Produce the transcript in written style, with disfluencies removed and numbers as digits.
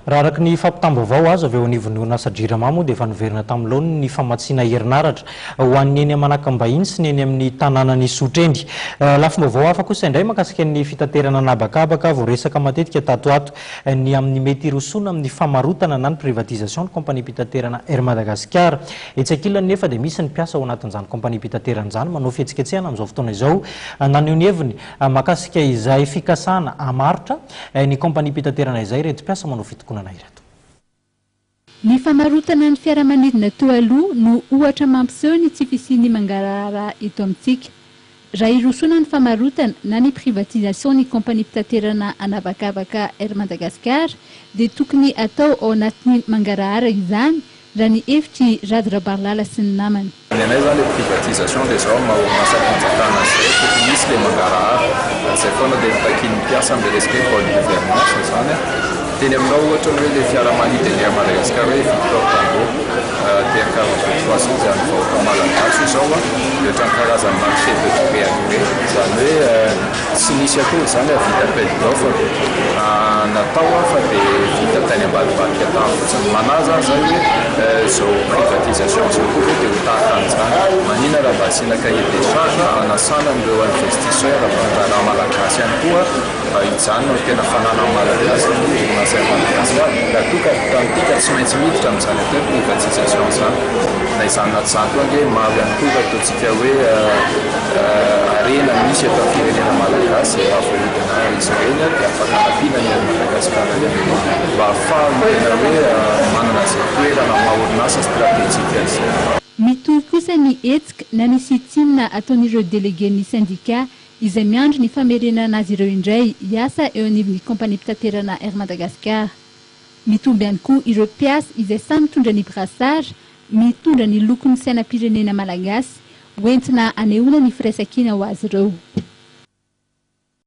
Raha araka ny fampitam-baovao azo avy eo anivon'ny orinasa JIRAMA moa dia efa niverina tamin'loany ny famatsiana herinaratra ho an'ny eny Manakambahiny sy ny eny amin'ny tanànan'ny Sotrendy. Lafim-baovao hafa kosa indray mahakasika ny fitaterana anabakabaka voaresaka matetika tatoato ny amin'ny mety rosoana amin'ny famarotana na ny privatisation ny kompania mpitaterana Air Madagascar. Etsy ankilany nefa dia misy ny mpiasa ao anatin'izany kompania mpitaterana izany manao fihetsiketsehana amin'izao fotoana izao naneho ny heviny mahakasika izay fikasana hamaritra ny kompania mpitaterana izay reto mpiasa manao fitokonana ireto. Ny famarotana ny fiaramanidina toa aloha no ohatra mampiseho ny tsy fisiany mangarahara eto amintsika. Raha irosoana ny famarotana na ny privatisation ny kompania mpitaterana anabakabaka Air Madagascar dia tokony atao ao anatin'ny mangarahara izany raha ny hevitry Rady Rabarlala sy ny namany. Nenay zany le privatisation dia zao mahaorinasa fanjakana zay tokony misy le mangarahara zay foana dia mitaky ny mpiasa amin'ny resaka bonne gouvernance zany teny aminao ohatra hoe le fiaramanidina Air Madagascar hoe Victor Tango dia an-karazany zany vahoaka malagasy io zao dia ohatran'ny karazany marché de PME zany hoe tsy nisy akory zany vita appel d'offre natao fa dia vita tany ambadibadika tany fotsiny manaza zany hoe zao privatisation zao koa dia ho tahaka an'izany manina raha mba asiana cahier des charges anasana amin'ireo investisseur mpanjara malagasy ihany koa mba hijanona no tena fanana malagasy orinasa Madagascar raha toka tantika tsy maintsy miditra amin'izany atao privatisation zany na izany natsako ange maro ihany koa ataontsika hoe arena misy atao firenena malagasy avoidina izy ireny dia afaka anampiana ny Madagascar mba ahafahana tena hoe manana izay toerana maha-orinasa stratégique izy. Mitohy kosa ny hetsika na ny sitsinina ataon'ireo délégué ny syndicat izay miandry ny famerenana azy ireo indray hiasa eo anivon'ny kompania mpitaterana Air Madagascar. Mitomby ihany koa ireo mpiasa izay samy mitondra ny brassard, mitondra ny lokon'ny sainam-pirenena malagasy, hoentina anehoana ny firaisan-kina ho azy ireo.